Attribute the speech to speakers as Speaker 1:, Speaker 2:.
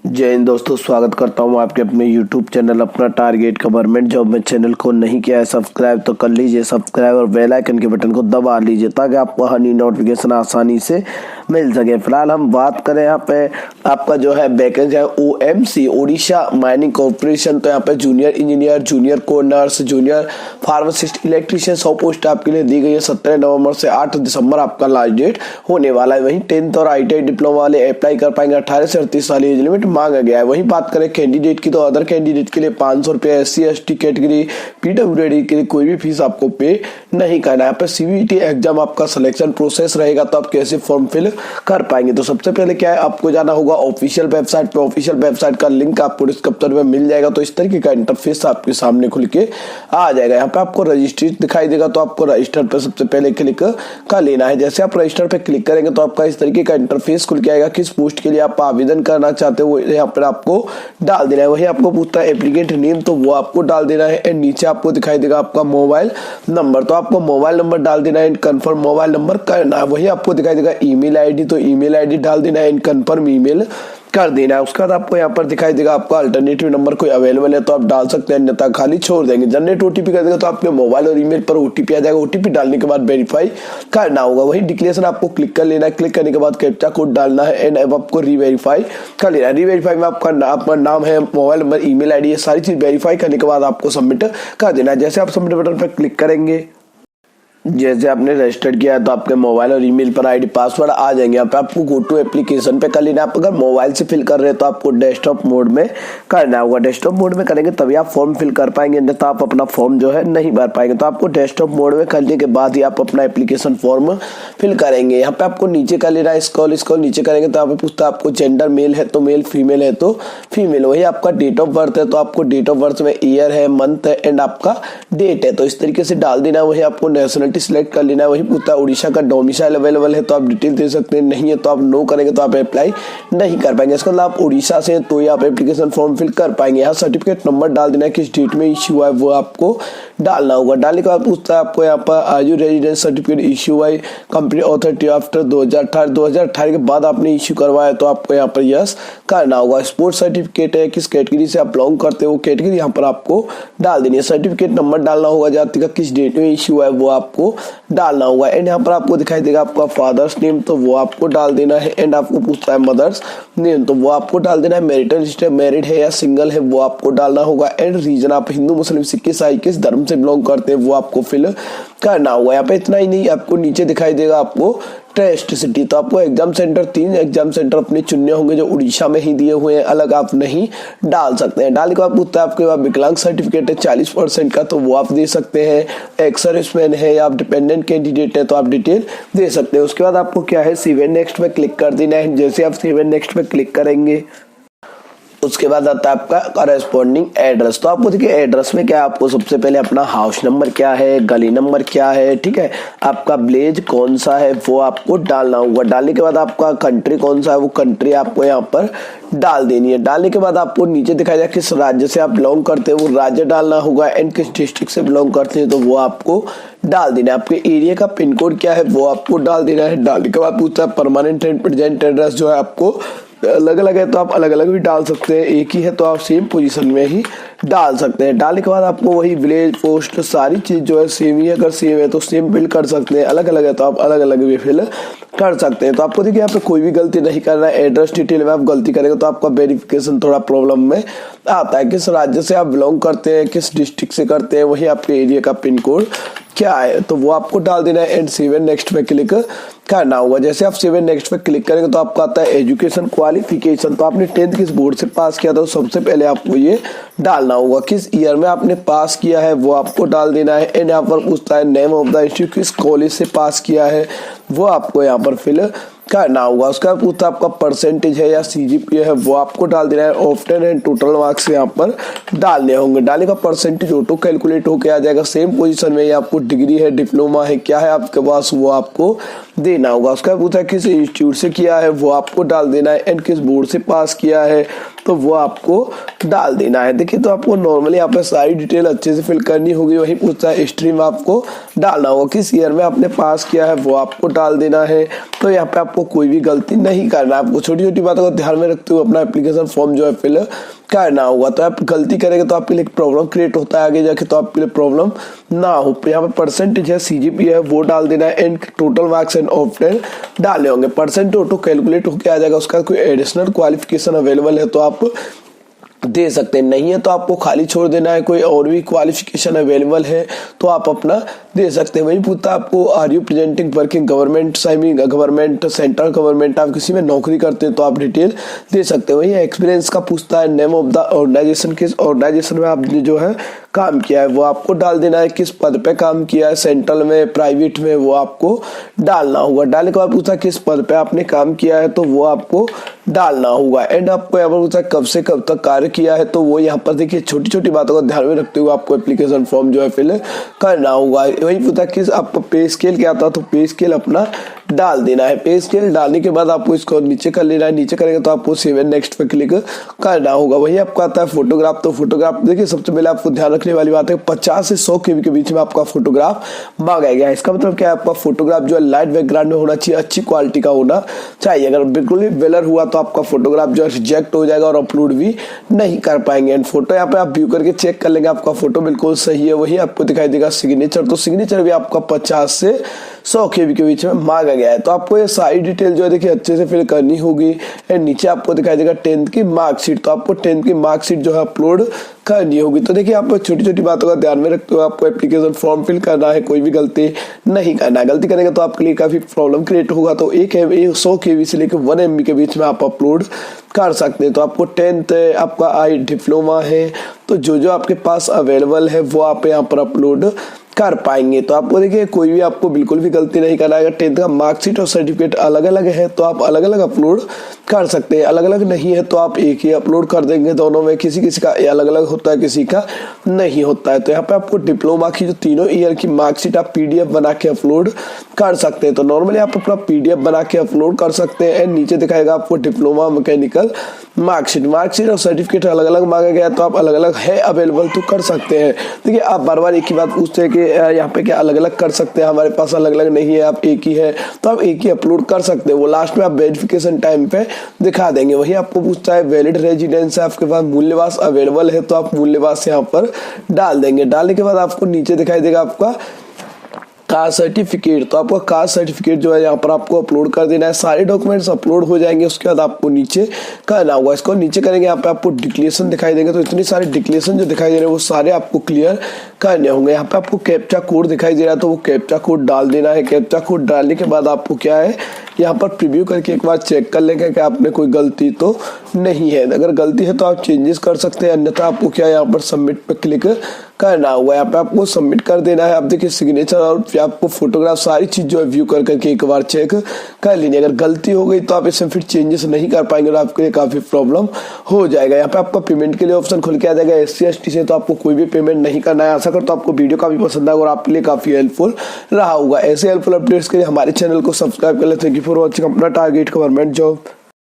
Speaker 1: जय हिंद दोस्तों, स्वागत करता हूं आपके अपने YouTube चैनल अपना टारगेट गवर्नमेंट जॉब में चैनल को नहीं किया है सब्सक्राइब तो कर लीजिए सब्सक्राइब और बेल आइकन के बटन को दबा लीजिए ताकि आपको हर नई नोटिफिकेशन आसानी से मिल सके। फिलहाल हम बात करें यहाँ पे आपका जो है वैकेंसी है OMC ओडिशा माइनिंग कॉर्पोरेशन। तो यहाँ पे जूनियर इंजीनियर, जूनियर को nurse, junior pharmacist, electrician 100 post आपके लिए दी गई है। 17 नवंबर से 8 दिसंबर आपका लास्ट डेट होने वाला है। वहीं 10th और ITI डिप्लोमा वाले अप्लाई कर पाएंगे। 18 से 38 साल एज लिमिट मांगा गया है। वहीं बात करें कैंडिडेट की तो अदर कैंडिडेट के लिए 500 रुपये, SC ST कैटेगरी PWD के लिए कोई भी फीस आपको पे नहीं करना है। यहाँ पे CVT एग्जाम आपका सिलेक्शन प्रोसेस रहेगा। तो आप कैसे फॉर्म फिल कर पाएंगे, तो सबसे पहले क्या है, आपको जाना होगा ऑफिशियल वेबसाइट पे। ऑफिशियल वेबसाइट का लिंक आपको डिस्क्रिप्शन में मिल जाएगा। तो इस तरीके का इंटरफेस आपके सामने खुल के आ जाएगा। यहाँ पे आपको रजिस्ट्रेशन दिखाई देगा, तो आपको रजिस्टर पे सबसे पहले क्लिक कर लेना है। जैसे आप रजिस्टर पे क्लिक करेंगे तो आपका इस तरीके का इंटरफेस खुल के आएगा। किस पोस्ट के लिए आप आवेदन करना चाहते हो यहाँ पर आपको डाल देना है। वही आपको पूछता है एप्लीकेंट नेम, तो वो आपको डाल देना है। एंड नीचे आपको दिखाई देगा आपका मोबाइल नंबर, तो आपको मोबाइल नंबर डाल देना है। एंड कंफर्म मोबाइल नंबर करना है। वही आपको दिखाई देगा ईमेल आईडी, तो ईमेल आईडी डाल देना है। एंड कंफर्म ईमेल कर देना है। उसके बाद आपको यहाँ पर दिखाई देगा आपका अल्टरनेटिव नंबर कोई अवेलेबल है तो आप डाल सकते हैं, अन्यथा खाली छोड़ देंगे। जनरेट OTP कर देगा तो आपके मोबाइल और ईमेल पर OTP आ जाएगा। OTP डालने के बाद वेरीफाई करना होगा। वही डिक्लेरेशन आपको क्लिक कर लेना है। क्लिक करने के बाद कैप्चा कोड डालना है। एंड अब आपको रीवेरीफाई कर लेना है। रीवेरीफाई में आपका नाम है, मोबाइल नंबर, ईमेल आईडी, ये सारी चीज वेरीफाई करने के बाद आपको सबमिट कर देना है। जैसे आप सबमिट बटन पर क्लिक करेंगे, जैसे आपने रजिस्टर किया है तो आपके मोबाइल और ईमेल पर आईडी पासवर्ड आ जाएंगे। यहाँ पे आपको गो टू एप्लीकेशन पे कर लेना है। आप अगर मोबाइल से फिल कर रहे हैं तो आपको डेस्कटॉप मोड में करना होगा। डेस्कटॉप मोड में करेंगे तभी आप फॉर्म फिल कर पाएंगे, अन्यथा आप अपना फॉर्म जो है नहीं भर पाएंगे। तो आपको डेस्कटॉप मोड में करने के बाद ही आप अपना एप्लीकेशन फॉर्म फिल करेंगे। यहाँ पे आपको नीचे कर लेना है, स्क्रॉल नीचे करेंगे तो यहाँ पे पूछता है आपको जेंडर मेल है तो मेल, फीमेल है तो फीमेल। वही आपका डेट ऑफ बर्थ है तो आपको डेट ऑफ बर्थ में ईयर है, मंथ है एंड आपका डेट है, तो इस तरीके से डाल देना है। वही आपको नेशनलिटी सिलेक्ट कर लेना है। वही पूछता है उड़ीसा का डोमिसाइल अवेलेबल है तो आप डिटेल दे सकते हैं, नहीं है तो आप नो करेंगे तो आप अप्लाई नहीं कर पाएंगे। इसका मतलब आप उड़ीसा से तो ही आप एप्लीकेशन फॉर्म फिल कर पाएंगे। यहाँ सर्टिफिकेट नंबर डाल देना है, किस डेट में इश्यू हुआ है वो आपको डालना होगा। डालने के बाद पूछता है आपको यहाँ पर are you residence certificate issue हुआ कंपनी अथॉरिटी आफ्टर 2018 के बाद आपने इश्यू करवाया तो आपको यहाँ पर यस करना होगा। स्पोर्ट्स सर्टिफिकेट है, किस कैटेगरी से आप बिलोंग करते हो कैटेगरी यहाँ पर आपको डाल देनी है। सर्टिफिकेट नंबर डालना होगा, जाति का किस डेट में इश्यू है वो आपको डालना होगा। एंड यहाँ पर आपको दिखाई देगा आपका फादर्स नेम, तो वो आपको डाल देना है। एंड आपको पूछता है मदर्स नेम, तो वो आपको डाल देना है। मैरिटल स्टेटस मैरिड है या सिंगल है वो आपको डालना होगा। एंड रीजन आप हिंदू, मुस्लिम, सिख, ईसाई किस धर्म से बिलोंग करते हैं वो आपको फिल करना होगा। यहाँ पे इतना ही नहीं, आपको नीचे दिखाई देगा आपको टेस्ट सिटी, तो आपको एग्जाम सेंटर 3 एग्जाम सेंटर अपने चुनने होंगे जो उड़ीसा में ही दिए हुए हैं, अलग आप नहीं डाल सकते हैं। डालने के बाद पूछता है आपके पास विकलांग सर्टिफिकेट है 40% का तो वो आप दे सकते हैं। एक्स सर्विसमैन है या आप डिपेंडेंट कैंडिडेट है तो आप डिटेल दे सकते हैं। उसके बाद आपको क्या है, सेव एंड नेक्स्ट पे क्लिक कर देना है। जैसे आप सेव एंड नेक्स्ट पे क्लिक करेंगे उसके बाद आता है आपका करस्पॉन्डिंग एड्रेस। तो आपको देखिए एड्रेस में क्या है, आपको सबसे पहले अपना हाउस नंबर क्या है, गली नंबर क्या है, ठीक है, आपका विलेज कौन सा है वो आपको डालना होगा। डालने के बाद आपका कंट्री कौन सा है वो कंट्री आपको यहाँ पर डाल देनी है। डालने के बाद आपको नीचे दिखाई देगा किस राज्य से आप बिलोंग करते हैं वो राज्य डालना होगा। एंड किस डिस्ट्रिक्ट से बिलोंग करते हैं तो वो आपको डाल देना है। आपके एरिया का पिन कोड क्या है वो आपको डाल देना है। डालने के बाद पूछता है परमानेंट एंड प्रेजेंट एड्रेस जो है आपको अलग अलग है तो आप अलग अलग भी डाल सकते हैं, एक ही है तो आप सेम पोजीशन में ही डाल सकते हैं। डालने के बाद आपको वही विलेज, पोस्ट, सारी चीज जो है सेम ही, अगर सेम है तो सेम फिल कर सकते हैं, अलग अलग है तो आप अलग अलग भी फिल कर सकते हैं। तो आपको देखिए यहाँ पे कोई भी गलती नहीं करना है। एड्रेस डिटेल में आप गलती करेंगे तो आपका वेरिफिकेशन थोड़ा प्रॉब्लम में आता है। किस राज्य से आप बिलोंग करते हैं, किस डिस्ट्रिक्ट से करते हैं, वही आपके एरिया का पिन कोड क्या है तो वो आपको डाल देना है। एंड सेव एंड नेक्स्ट पे क्लिक करना होगा। जैसे आप सेव एंड नेक्स्ट पे क्लिक करेंगे तो आपका आता है एजुकेशन क्वालिफिकेशन, तो आपने 10th किस बोर्ड से पास किया था तो सबसे पहले आपको ये डालना होगा। किस ईयर में आपने पास किया है वो आपको डाल देना है। एंड यहाँ पर पूछता है नेम ऑफ द इंस्टीट्यूट, किस कॉलेज से पास किया है वो आपको यहाँ पर फिल करना होगा। उसका पूछता आपका परसेंटेज है या CGPA है वो आपको डाल देना है। ऑप्शन एंड टोटल मार्क्स यहाँ पर डालने होंगे। डालने का परसेंटेज ऑटो कैलकुलेट होके आ जाएगा। सेम पोजीशन में आपको डिग्री है, डिप्लोमा है, क्या है आपके पास वो आपको देना होगा। उसका पूछा है किस इंस्टीट्यूट से किया है, वो आपको डाल देना है। एंड किस बोर्ड से पास किया है, तो वो आपको डाल देना है। देखिए तो आपको नॉर्मली यहाँ पे सारी डिटेल अच्छे से फिल करनी होगी। वही पूछता है स्ट्रीम आपको डालना होगा, किस ईयर में आपने पास किया है वो आपको डाल देना है। तो यहाँ पे आपको कोई भी गलती नहीं करना है, आपको छोटी छोटी बातों को ध्यान में रखते हुए अपना एप्लीकेशन फॉर्म जो है फिल करना होगा। तो आप गलती करेंगे तो आपके लिए एक प्रॉब्लम क्रिएट होता है आगे जाके, तो आपके लिए प्रॉब्लम ना हो। यहाँ पे परसेंटेज है, CGP है, वो डाल देना है। And total marks and obtain डाले होंगे। परसेंट ऑटो कैलकुलेट होकर आ जाएगा। उसका कोई एडिशनल क्वालिफिकेशन अवेलेबल है तो आप दे सकते हैं, नहीं है तो आपको खाली छोड़ देना है। कोई और भी क्वालिफिकेशन अवेलेबल है तो आप अपना दे सकते हैं। वही पूछता है आपको are you presenting working government, semi government, central government, आप किसी में नौकरी करते हैं तो आप डिटेल दे सकते हैं। वही एक्सपीरियंस का पूछता है, नेम ऑफ द ऑर्गेनाइजेशन, किस ऑर्गेनाइजेशन में आपने जो है काम किया है वो आपको डाल देना है। किस पद पे काम किया है, सेंट्रल में, प्राइवेट में, वो आपको डालना होगा। डालने के बाद पूछा किस पद पे आपने काम किया है तो वो आपको डालना होगा। एंड आपको यहाँ पर पूछा कब से कब तक कार्य किया है, तो वो यहाँ पर देखिए छोटी छोटी बातों को ध्यान में रखते हुए आपको एप्लीकेशन फॉर्म जो है फिल करना होगा। वही पूछा किस आपको पे स्केल क्या आता है, तो पे स्केल अपना डाल देना है। पे स्केल डालने के बाद आपको इसको नीचे कर लेना है। नीचे करेंगे तो आपको सेव एंड नेक्स्ट पे क्लिक करना होगा। वही आपको आता है फोटोग्राफ। तो फोटोग्राफ देखिए सबसे पहले आपको ध्यान रखने वाली बात है 50 से 100 KB के बीच में आपका फोटोग्राफ मांगा गया है। इसका मतलब क्या है, आपका फोटोग्राफ जो है लाइट बैकग्राउंड में होना चाहिए, अच्छी क्वालिटी का होना चाहिए। अगर बिल्कुल ही ब्लर हुआ तो आपका फोटोग्राफ जो है रिजेक्ट हो जाएगा और अपलोड भी नहीं कर पाएंगे। एंड फोटो यहाँ पे आप व्यू करके चेक कर लेंगे आपका फोटो बिल्कुल सही है। वही आपको दिखाई देगा सिग्नेचर, तो सिग्नेचर भी आपका 50 से 100 KB के बीच में मांगा गया है। तो आपको ये सारी डिटेल जो है देखिए अच्छे से फिल करनी होगी। एंड नीचे आपको दिखाई देगा 10th की मार्कशीट, तो आपको 10th की मार्कशीट जो है अपलोड करनी होगी। तो देखिए आपको छोटी छोटी बातों का ध्यान में रखते हुए आपको एप्लीकेशन फॉर्म फिल करना है, कोई भी गलती नहीं करना है। गलती करेंगे तो आपके लिए काफी प्रॉब्लम क्रिएट होगा। तो 100 KB से लेकर 1 MB के बीच में आप अपलोड कर सकते हैं। तो आपको 10th आपका डिप्लोमा है, तो जो आपके पास अवेलेबल है वो आप यहाँ पर अपलोड कर पाएंगे। तो आपको देखिए कोई भी आपको बिल्कुल भी गलती नहीं करना है। अगर 10th का मार्कशीट और सर्टिफिकेट अलग अलग है तो आप अलग अलग अपलोड कर सकते हैं, अलग अलग नहीं है तो आप एक ही अपलोड कर देंगे। दोनों में किसी किसी का अलग अलग होता है, किसी का नहीं होता है। तो यहाँ पे आपको डिप्लोमा की जो तीनों ईयर की मार्कशीट आप PDF बना के अपलोड कर सकते हैं। तो नॉर्मली आप अपना PDF बना के अपलोड कर सकते हैं। एंड नीचे दिखाएगा आपको डिप्लोमा मैकेनिकल मार्कशीट और सर्टिफिकेट अलग अलग मांगा गया तो आप अलग अलग है अवेलेबल तो कर सकते हैं। देखिए आप बार बार एक ही बात पूछते हैं कि यहाँ पे क्या अलग अलग कर सकते हैं, हमारे पास अलग अलग नहीं है, आप एक ही है तो आप एक ही अपलोड कर सकते हैं। वो लास्ट में आप वेरिफिकेशन टाइम पे दिखा देंगे। वही आपको पूछता है वैलिड रेजिडेंस है आपके पास, मूल्यवास अवेलेबल है तो आप मूल्यवास यहाँ पर डाल देंगे। डालने के बाद आपको नीचे दिखाई देगा आपका कास्ट सर्टिफिकेट, तो आपका कास्ट सर्टिफिकेट जो है यहाँ पर आपको अपलोड कर देना है। सारे डॉक्यूमेंट्स अपलोड हो जाएंगे, उसके बाद आपको नीचे करना होगा। इसको नीचे करेंगे यहाँ पे आपको डिक्लेरेशन दिखाई देंगे। तो इतनी सारे डिक्लेरेशन जो दिखाई दे रहे हैं वो सारे आपको क्लियर करने होंगे। यहाँ पे आपको कैप्चा कोड दिखाई दे रहा है तो वो कैप्चा कोड डाल देना है। कैप्चा कोड डालने के बाद आपको क्या है यहाँ पर प्रीव्यू करके एक बार चेक कर लेंगे कि आपने कोई गलती तो नहीं है। अगर गलती है तो आप चेंजेस कर सकते हैं, अन्यथा आपको क्या यहाँ पर सबमिट पे क्लिक करना होगा। यहाँ पे आपको सबमिट कर देना है। आप देखिए सिग्नेचर और आपको फोटोग्राफ सारी चीज जो है व्यू कर करके एक बार चेक कर लीजिए। अगर गलती हो गई तो आप इसमें फिर चेंजेस नहीं कर पाएंगे और आपके लिए काफी प्रॉब्लम हो जाएगा। यहाँ पे आपका पेमेंट के लिए ऑप्शन खुल के आ जाएगा। SC ST से तो आपको कोई भी पेमेंट नहीं करना है। आशा करता हूं आपको वीडियो काफी पसंद आएगा और आपके लिए काफी हेल्पफुल रहा होगा। ऐसे हेल्पफुल अपडेट्स के लिए हमारे चैनल को सब्सक्राइब कर लेते हैं। Thank you for watching. अपना टारगेट गवर्नमेंट जॉब।